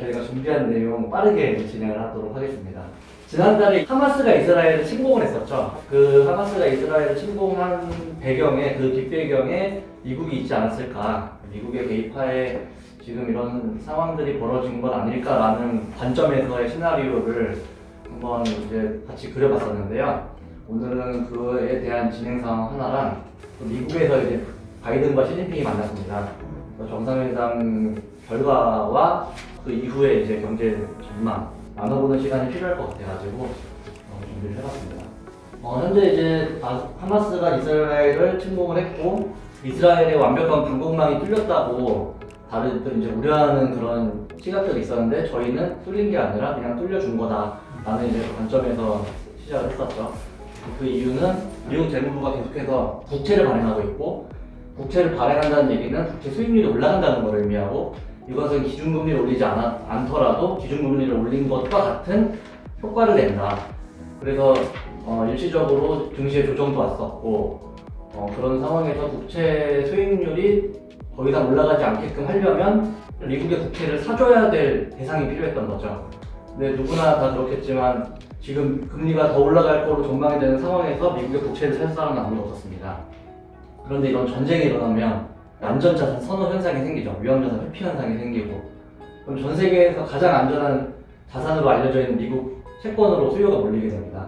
저희가 준비한 내용 빠르게 진행을 하도록 하겠습니다. 지난달에 하마스가 이스라엘을 침공을 했었죠. 그 하마스가 이스라엘을 침공한 배경에, 그 뒷배경에 미국이 있지 않았을까. 미국의 개입하에 지금 이런 상황들이 벌어진 건 아닐까라는 관점에서의 시나리오를 한번 이제 같이 그려봤었는데요. 오늘은 그에 대한 진행 상황 하나랑 미국에서 이제 바이든과 시진핑이 만났습니다. 정상회담 결과와 그 이후에 이제 경제 전망 나눠보는 시간이 필요할 것 같아가지고 준비를 해봤습니다. 현재 이제 하마스가 이스라엘을 침공을 했고 이스라엘의 완벽한 방공망이 뚫렸다고 다들 이제 우려하는 그런 시각들이 있었는데 저희는 뚫린 게 아니라 그냥 뚫려준 거다라는 이제 관점에서 시작을 했었죠. 그 이유는 미국 재무부가 계속해서 국채를 발행하고 있고 국채를 발행한다는 얘기는 국채 수익률이 올라간다는 걸 의미하고 이것은 기준금리를 올리지 않더라도 기준금리를 올린 것과 같은 효과를 낸다. 그래서 일시적으로 증시의 조정도 왔었고 그런 상황에서 국채 수익률이 더 이상 올라가지 않게끔 하려면 미국의 국채를 사줘야 될 대상이 필요했던 거죠. 근데 누구나 다 그렇겠지만 지금 금리가 더 올라갈 거로 전망이 되는 상황에서 미국의 국채를 살 사람은 아무도 없었습니다. 그런데 이런 전쟁이 일어나면 안전자산 선호 현상이 생기죠. 위험자산 회피 현상이 생기고 그럼 전 세계에서 가장 안전한 자산으로 알려져 있는 미국 채권으로 수요가 몰리게 됩니다.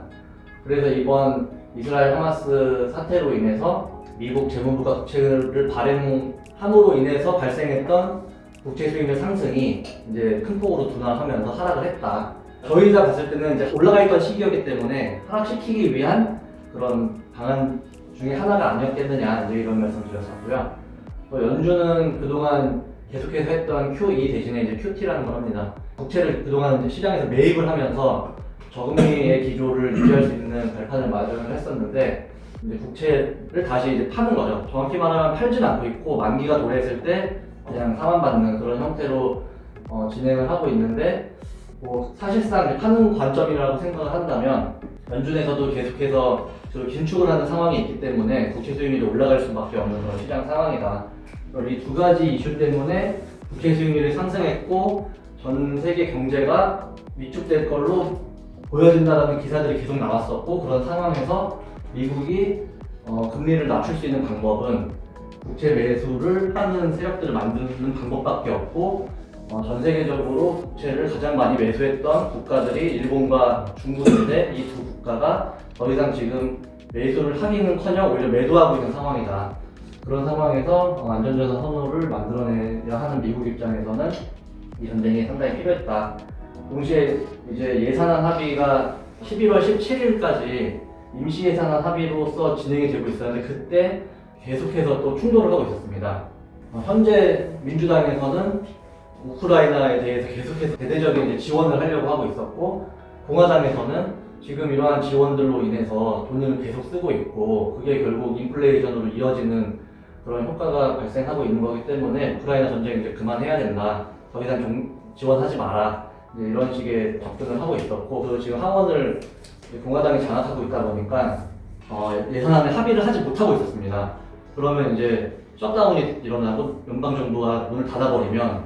그래서 이번 이스라엘 하마스 사태로 인해서 미국 재무부가 국채를 발행함으로 인해서 발생했던 국채 수익률 상승이 이제 큰 폭으로 둔화하면서 하락을 했다. 저희가 봤을 때는 이제 올라가 있던 시기였기 때문에 하락시키기 위한 그런 방안 중에 하나가 아니었겠느냐 이제 이런 말씀 드렸었고요. 또 연준은 그동안 계속해서 했던 QE 대신에 이제 QT라는 걸 합니다. 국채를 그동안 이제 시장에서 매입을 하면서 저금리의 기조를 유지할 수 있는 발판을 마련을 했었는데 이제 국채를 다시 이제 파는 거죠. 정확히 말하면 팔진 않고 있고 만기가 도래했을 때 그냥 상환받는 그런 형태로 진행을 하고 있는데 사실상 파는 관점이라고 생각을 한다면 연준에서도 계속해서 긴축을 하는 상황이 있기 때문에 국채 수익률이 올라갈 수밖에 없는 그런 시장 상황이다. 이 두 가지 이슈 때문에 국채 수익률이 상승했고 전 세계 경제가 위축될 걸로 보여진다는 기사들이 계속 나왔었고 그런 상황에서 미국이 금리를 낮출 수 있는 방법은 국채 매수를 하는 세력들을 만드는 방법밖에 없고 전 세계적으로 국채를 가장 많이 매수했던 국가들이 일본과 중국인데 이 두 국가가 더 이상 지금 매수를 하기는커녕 오히려 매도하고 있는 상황이다. 그런 상황에서 안전자산 선호를 만들어내야 하는 미국 입장에서는 이 전쟁이 상당히 필요했다. 동시에 이제 예산안 합의가 11월 17일까지 임시 예산안 합의로서 진행이 되고 있었는데 그때 계속해서 또 충돌을 하고 있었습니다. 현재 민주당에서는 우크라이나에 대해서 계속해서 대대적인 이제 지원을 하려고 하고 있었고 공화당에서는 지금 이러한 지원들로 인해서 돈을 계속 쓰고 있고 그게 결국 인플레이션으로 이어지는 그런 효과가 발생하고 있는 거기 때문에 우크라이나 전쟁 이제 그만해야 된다. 더 이상 지원하지 마라. 이런 식의 접근을 하고 있었고 그리고 지금 하원을 공화당이 장악하고 있다 보니까 예산안에 합의를 하지 못하고 있었습니다. 그러면 이제 셧다운이 일어나고 연방정부가 문을 닫아버리면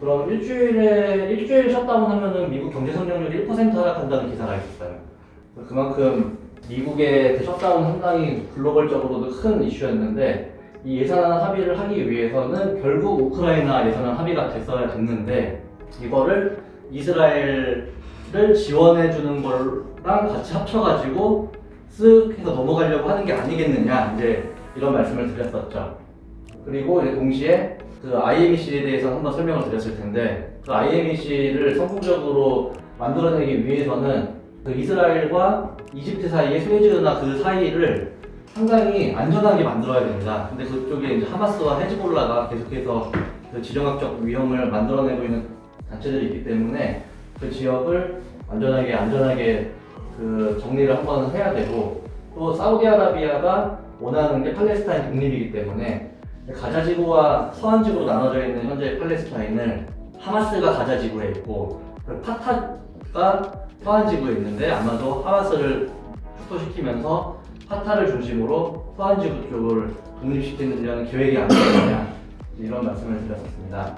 그럼 일주일 셧다운 하면은 미국 경제 성장률이 1% 하락한다는 기사가 있었어요. 그만큼 미국의 그 셧다운 상당히 글로벌적으로도 큰 이슈였는데 이 예산안 합의를 하기 위해서는 결국 우크라이나 예산안 합의가 됐어야 됐는데 이거를 이스라엘을 지원해주는 거랑 같이 합쳐가지고 쓱 해서 넘어가려고 하는 게 아니겠느냐 이제 이런 말씀을 드렸었죠. 그리고 이제 동시에 그 IMEC에 대해서 한번 설명을 드렸을 텐데 그 IMEC를 성공적으로 만들어내기 위해서는 그 이스라엘과 이집트 사이의 수에즈나 그 사이를 상당히 안전하게 만들어야 됩니다. 근데 그쪽에 이제 하마스와 헤즈볼라가 계속해서 그 지정학적 위험을 만들어내고 있는 단체들이 있기 때문에 그 지역을 안전하게 그 정리를 한번 해야 되고 또 사우디아라비아가 원하는 게 팔레스타인 독립이기 때문에 가자 지구와 서한 지구로 나눠져 있는 현재 팔레스타인을 하마스가 가자 지구에 있고 파타가 서한 지구에 있는데 아마도 하마스를 축소시키면서 파타를 중심으로 서한 지구 쪽을 독립시키려는 계획이 아니겠느냐 이런 말씀을 드렸었습니다.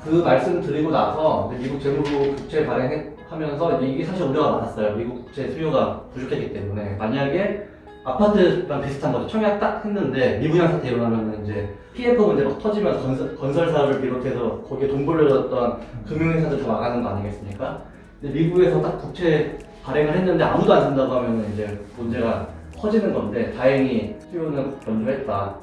그 말씀 드리고 나서 이제 미국 재무부 국채 발행하면서 이제 이게 사실 우려가 많았어요. 미국 국채 수요가 부족했기 때문에 만약에 아파트랑 비슷한 거죠. 청약 딱 했는데 미분양 사태 일어나면 이제 PF 문제가 터지면서 건설 사업을 비롯해서 거기에 돈 벌려졌던 금융회사들 다 망하는 거 아니겠습니까? 근데 미국에서 딱 국채 발행을 했는데 아무도 안 산다고 하면 이제 문제가 커지는 건데 다행히 수요는 견조했다.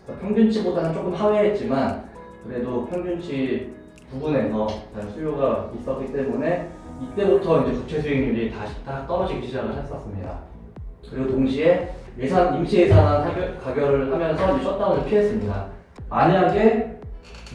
그러니까 평균치보다는 조금 하회했지만 그래도 평균치 부분에서 수요가 있었기 때문에 이때부터 이제 국채 수익률이 다시 딱 떨어지기 시작을 했었습니다. 그리고 동시에 임시 예산안 가결을 하면서 이제 셧다운을 피했습니다. 만약에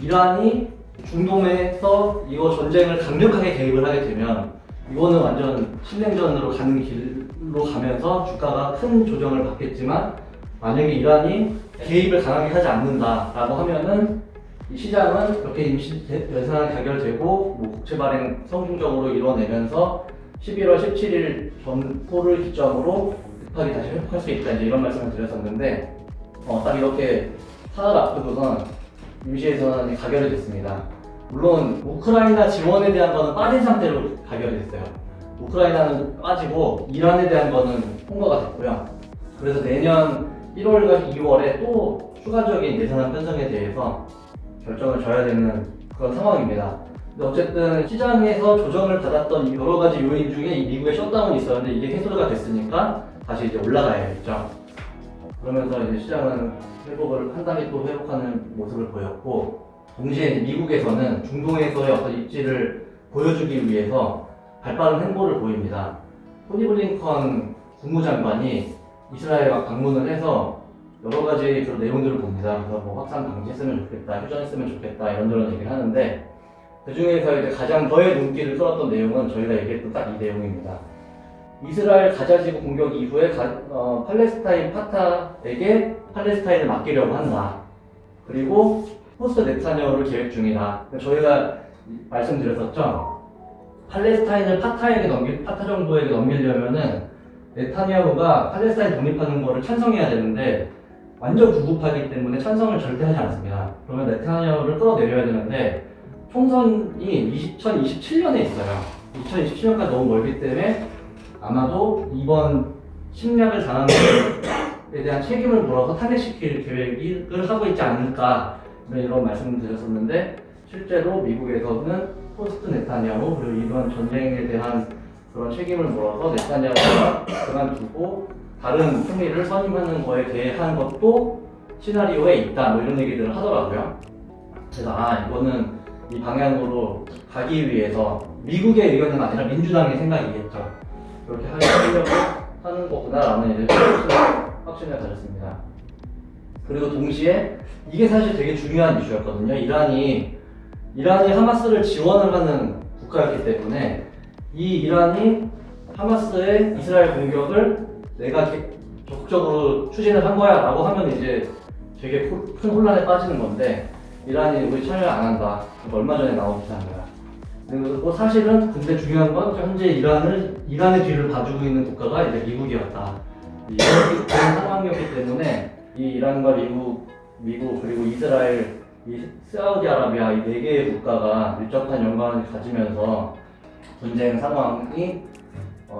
이란이 중동에서 이거 전쟁을 강력하게 개입을 하게 되면 이거는 완전 신냉전으로 가는 길로 가면서 주가가 큰 조정을 받겠지만 만약에 이란이 개입을 강하게 하지 않는다라고 하면은 이 시장은 이렇게 임시 예산안 가결되고 뭐 국채 발행 성공적으로 이뤄내면서 11월 17일 전포를 기점으로 급하게 다시 회복할 수 있다 이제 이런 말씀을 드렸었는데 딱 이렇게 사흘 앞두고선 임시 예산안이 가결이 됐습니다. 물론 우크라이나 지원에 대한 거는 빠진 상태로 가결이 됐어요. 우크라이나는 빠지고 이란에 대한 거는 통과가 됐고요. 그래서 내년 1월과 2월에 또 추가적인 예산안 편성에 대해서 결정을 져야 되는 그런 상황입니다. 근데 어쨌든 시장에서 조정을 받았던 여러 가지 요인 중에 이 미국의 셧다운이 있었는데 이게 해소가 됐으니까 다시 이제 올라가야겠죠. 그러면서 이제 시장은 회복을 한 단계 또 회복하는 모습을 보였고 동시에 미국에서는 중동에서의 어떤 입지를 보여주기 위해서 발빠른 행보를 보입니다. 토니 블링컨 국무장관이 이스라엘 방문을 해서 여러 가지 그런 내용들을 봅니다. 그래서 뭐 확산 방지했으면 좋겠다, 휴전했으면 좋겠다 이런저런 얘기를 하는데 그 중에서 이제 가장 저의 눈길을 끌었던 내용은 저희가 얘기했던 딱 이 내용입니다. 이스라엘 가자지구 공격 이후에 팔레스타인 파타에게 팔레스타인을 맡기려고 한다. 그리고 포스트 네타냐후를 계획 중이다. 저희가 말씀드렸었죠. 팔레스타인을 파타 정부에게 넘기려면은 네타냐후가 팔레스타인 독립하는 거를 찬성해야 되는데 완전 구급하기 때문에 찬성을 절대 하지 않습니다. 그러면 네타냐후를 끌어내려야 되는데 총선이 2027년에 있어요. 2027년까지 너무 멀기 때문에 아마도 이번 침략을 당한 것에 대한 책임을 물어서 탄핵시킬 계획을 하고 있지 않을까 이런 말씀을 드렸었는데 실제로 미국에서는 포스트 네타냐후 그리고 이번 전쟁에 대한 그런 책임을 물어서 네타냐후가 그만두고 다른 총리를 선임하는 거에 대한 것도 시나리오에 있다 뭐 이런 얘기들을 하더라고요. 그래서 이거는 이 방향으로 가기 위해서 미국의 의견은 아니라 민주당의 생각이겠죠. 그렇게 하려고 하는 거구나라는 이제 확신을 가졌습니다. 그리고 동시에 이게 사실 되게 중요한 이슈였거든요. 이란이 하마스를 지원을 하는 국가였기 때문에 이 이란이 하마스의 이스라엘 공격을 내가 적극적으로 추진을 한 거야 라고 하면 이제 되게 큰 혼란에 빠지는 건데 이란이 우리 참여 안 한다. 얼마 전에 나온 기사입니다. 그리고 사실은 근데 중요한 건 현재 이란의 뒤를 봐주고 있는 국가가 이제 미국이었다. 이런 상황이었기 때문에 이 이란과 미국 그리고 이스라엘, 이 사우디아라비아 이 네 개의 국가가 밀접한 연관을 가지면서 분쟁 상황이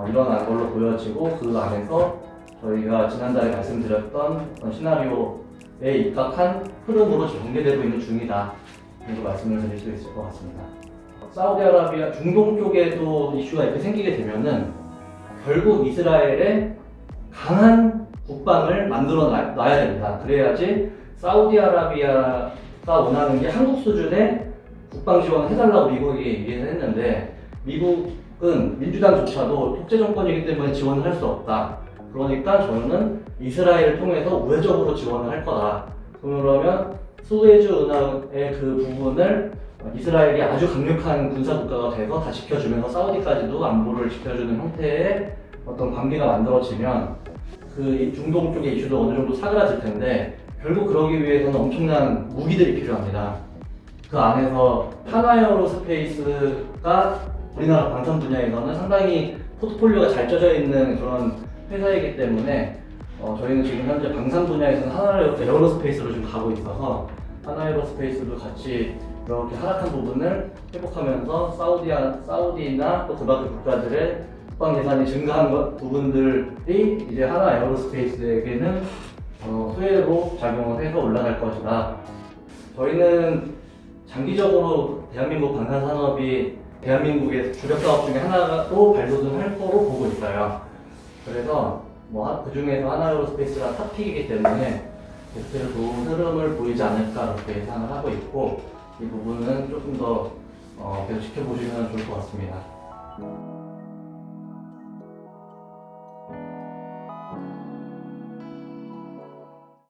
일어난 걸로 보여지고 그 안에서 저희가 지난달에 말씀드렸던 시나리오에 입각한 흐름으로 전개되고 있는 중이다. 이렇게 말씀을 드릴 수 있을 것 같습니다. 사우디아라비아 중동 쪽에도 이슈가 이렇게 생기게 되면은 결국 이스라엘에 강한 국방을 만들어 놔야 됩니다. 그래야지 사우디아라비아가 원하는 게 한국 수준의 국방 지원을 해달라고 미국이 얘기를 했는데 미국은 민주당조차도 독재 정권이기 때문에 지원을 할 수 없다. 그러니까 저는 이스라엘을 통해서 우회적으로 지원을 할 거다. 그러면 수에즈 운하의 그 부분을 이스라엘이 아주 강력한 군사 국가가 돼서 다 지켜주면서 사우디까지도 안보를 지켜주는 형태의 어떤 관계가 만들어지면 그 중동 쪽의 이슈도 어느 정도 사그라질 텐데 결국 그러기 위해서는 엄청난 무기들이 필요합니다. 그 안에서 하나에어로스페이스가 우리나라 방산 분야에서는 상당히 포트폴리오가 잘 짜져 있는 그런 회사이기 때문에 저희는 지금 현재 방산 분야에서는 하나에어로스페이스로 좀 가고 있어서 하나에어로스페이스도 같이 이렇게 하락한 부분을 회복하면서 사우디나 또 그 밖의 국가들의 국방 예산이 증가한 부분들이 이제 하나 에어로스페이스에게는 수혜로 작용을 해서 올라갈 것이다. 저희는 장기적으로 대한민국 방산산업이 대한민국의 주력 사업 중에 하나로 발돋움할 거로 보고 있어요. 그래서 그 중에서 하나에어로스페이스가 탑픽이기 때문에 계속해서 좋은 흐름을 보이지 않을까 그렇게 예상을 하고 있고, 이 부분은 조금 더 계속 지켜보시면 좋을 것 같습니다.